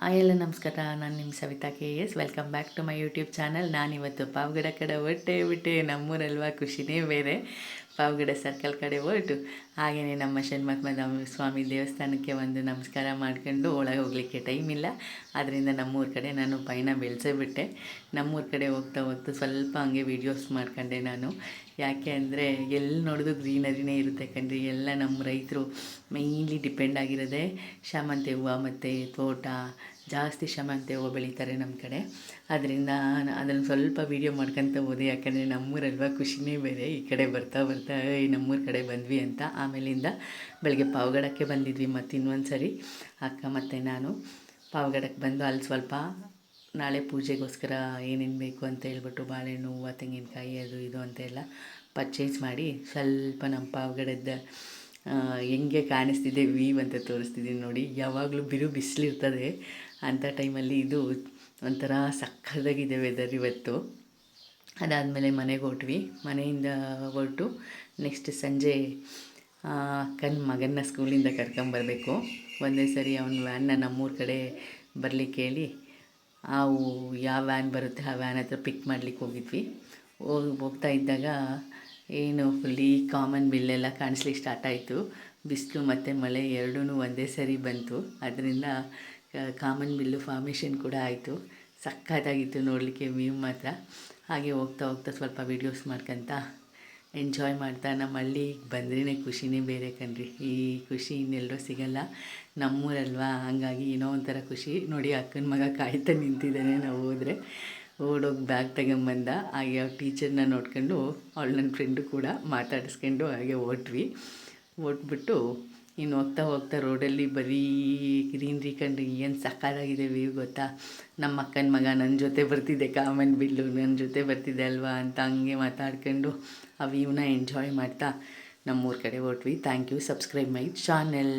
ಎಲ್ಲ ನಮಸ್ಕಾರ. ನಾನು ನಿಮ್ಮ Savita KS. Welcome back to my YouTube channel. ನಾನಿವತ್ತು ಪಾವಗಡ ಕಡೆ ಬಿಟ್ಟೆ ನಮ್ಮೂರಲ್ವ ಖುಷಿನೇ ಬೇರೆ. ಪಾವಗಡ ಸರ್ಕಲ್ ಕಡೆ ಹೊರಟು ಹಾಗೆಯೇ ನಮ್ಮ ಷಣ್ಮುಖ ಸ್ವಾಮಿ ದೇವಸ್ಥಾನಕ್ಕೆ ಒಂದು ನಮಸ್ಕಾರ ಮಾಡ್ಕೊಂಡು ಒಳಗೆ ಹೋಗಲಿಕ್ಕೆ ಟೈಮ್ ಇಲ್ಲ. ಆದ್ದರಿಂದ ನಮ್ಮೂರ ಕಡೆ ನಾನು ಪಯಣ ಬೆಳೆಸೇ ಬಿಟ್ಟೆ. ನಮ್ಮೂರ ಕಡೆ ಹೋಗ್ತಾ ಸ್ವಲ್ಪ ಹಂಗೆ ವೀಡಿಯೋಸ್ ಮಾಡ್ಕೊಂಡೆ ನಾನು. ಯಾಕೆ ಅಂದರೆ ಎಲ್ಲಿ ನೋಡಿದ್ರು ಗ್ರೀನರಿನೇ ಇರುತ್ತೆ ಕಣ್ರಿ. ಎಲ್ಲ ನಮ್ಮ ರೈತರು ಮೈನ್ಲಿ ಡಿಪೆಂಡ್ ಆಗಿರೋದೇ ಶಾಮಂತಿ ಹೂವು ಮತ್ತು ತೋಟ. ಜಾಸ್ತಿ ಶಾಮಂತಿ ಹೂವು ಬೆಳೀತಾರೆ ನಮ್ಮ ಕಡೆ. ಅದರಿಂದ ಅದನ್ನು ಸ್ವಲ್ಪ ವೀಡಿಯೋ ಮಾಡ್ಕೊತ ಹೋದೆ. ಯಾಕಂದರೆ ನಮ್ಮೂರಲ್ವ ಖುಷಿನೇ ಬೇರೆ. ಈ ಕಡೆ ಬರ್ತಾ ನಮ್ಮೂರ ಕಡೆ ಬಂದ್ವಿ ಅಂತ. ಆಮೇಲಿಂದ ಬೆಳಗ್ಗೆ ಪಾವಗಡಕ್ಕೆ ಬಂದಿದ್ವಿ. ಮತ್ತು ಇನ್ನೊಂದು ಸರಿ ಅಕ್ಕ ಮತ್ತು ನಾನು ಪಾವಗಡಕ್ಕೆ ಬಂದು ಅಲ್ಲಿ ಸ್ವಲ್ಪ ನಾಳೆ ಪೂಜೆಗೋಸ್ಕರ ಏನೇನು ಬೇಕು ಅಂತ ಹೇಳ್ಬಿಟ್ಟು ಬಾಳೆಹಣ್ಣು, ಹೂವು, ತೆಂಗಿನಕಾಯಿ ಅದು ಇದು ಅಂತೆಲ್ಲ ಪರ್ಚೇಸ್ ಮಾಡಿ ಸ್ವಲ್ಪ ನಮ್ಮ ಪಾವಗಡದ ಹೆಂಗೆ ಕಾಣಿಸ್ತಿದೆ ವೀವ್ ಅಂತ ತೋರಿಸ್ತಿದ್ದೀನಿ ನೋಡಿ. ಯಾವಾಗಲೂ ಬಿಸಿಲಿರ್ತದೆ ಅಂಥ ಟೈಮಲ್ಲಿ ಇದು ಒಂಥರ ಸಕ್ಕತ್ತಾಗಿದೆ ವೆದರ್ ಇವತ್ತು. ಅದಾದಮೇಲೆ ಮನೆಗೆ ಹೊರಟ್ವಿ. ಮನೆಯಿಂದ ಹೊರಟು ನೆಕ್ಸ್ಟ್ ಸಂಜೆ ಅಕ್ಕನ ಮಗನ್ನ ಸ್ಕೂಲಿಂದ ಕರ್ಕೊಂಬರ್ಬೇಕು. ಒಂದೇ ಸರಿ ಅವನ ವ್ಯಾನ್ನ ನಮ್ಮೂರ ಕಡೆ ಬರಲಿಕ್ಕೆ ಹೇಳಿ ಯಾವ ವ್ಯಾನ್ ಬರುತ್ತೆ ಆ ವ್ಯಾನ್ ಹತ್ರ ಪಿಕ್ ಮಾಡ್ಲಿಕ್ಕೆ ಹೋಗಿದ್ವಿ. ಹೋಗ್ತಾ ಇದ್ದಾಗ ಏನು ಫುಲ್ಲಿ ಕಾಮನ್ ಬಿಲ್ಲೆಲ್ಲ ಕಾಣಿಸ್ಲಿಕ್ಕೆ ಸ್ಟಾರ್ಟ್ ಆಯಿತು. ಬಿಸಿಲು ಮತ್ತು ಮಳೆ ಎರಡೂ ಒಂದೇ ಸರಿ ಬಂತು. ಅದರಿಂದ ಕಾಮನ್ ಬಿಲ್ಲು ಫಾರ್ಮೇಷನ್ ಕೂಡ ಆಯಿತು. ಸಕ್ಕತ್ತಾಗಿತ್ತು ನೋಡಲಿಕ್ಕೆ ವ್ಯೂ ಮಾತ್ರ. ಹಾಗೆ ಹೋಗ್ತಾ ಸ್ವಲ್ಪ ವೀಡಿಯೋಸ್ ಮಾಡ್ಕೊತ ಎಂಜಾಯ್ ಮಾಡ್ತಾ ನಮ್ಮ ಹಳ್ಳಿಗೆ ಬಂದ್ರೇ ಖುಷಿನೇ ಬೇರೆ ಕಣ್ರಿ. ಈ ಖುಷಿ ಇನ್ನೆಲ್ಲರೂ ಸಿಗಲ್ಲ, ನಮ್ಮೂರಲ್ವಾ. ಹಂಗಾಗಿ ಏನೋ ಒಂಥರ ಖುಷಿ ನೋಡಿ. ಅಕ್ಕನ ಮಗ ಕಾಯ್ತಾ ನಿಂತಿದ್ದಾನೆ. ನಾವು ಹೋದರೆ ಓಡೋಗಿ ಬ್ಯಾಗ್ ತಗೊಂಬಂದ. ಹಾಗೆ ಅವ್ರ ಟೀಚರ್ನ ನೋಡ್ಕೊಂಡು ಅವಳು ನನ್ನ ಫ್ರೆಂಡು ಕೂಡ ಮಾತಾಡಿಸ್ಕೊಂಡು ಹಾಗೆ ಓಟ್ಬಿಟ್ಟು ಇನ್ನು ಹೋಗ್ತಾ ರೋಡಲ್ಲಿ ಬರೀ ಗ್ರೀನ್ರಿ ಕಂಡ್ರಿ. ಏನು ಸಕ್ಕತ್ತಾಗಿದೆ ವ್ಯೂ ಗೊತ್ತಾ. ನಮ್ಮ ಅಕ್ಕನ ಮಗ ನನ್ನ ಜೊತೆ ಬರ್ತಿದ್ದೆ, ಕಾಮನ್ ಬಿಲ್ಲು ನನ್ನ ಜೊತೆ ಬರ್ತಿದ್ದೆ ಅಲ್ವಾ ಅಂತ ಹಂಗೆ ಮಾತಾಡ್ಕೊಂಡು ಆ ವ್ಯೂನ ಎಂಜಾಯ್ ಮಾಡ್ತಾ ನಮ್ಮೂರ ಕಡೆ ಹೊರಟ್ವಿ. Thank you. Subscribe my channel.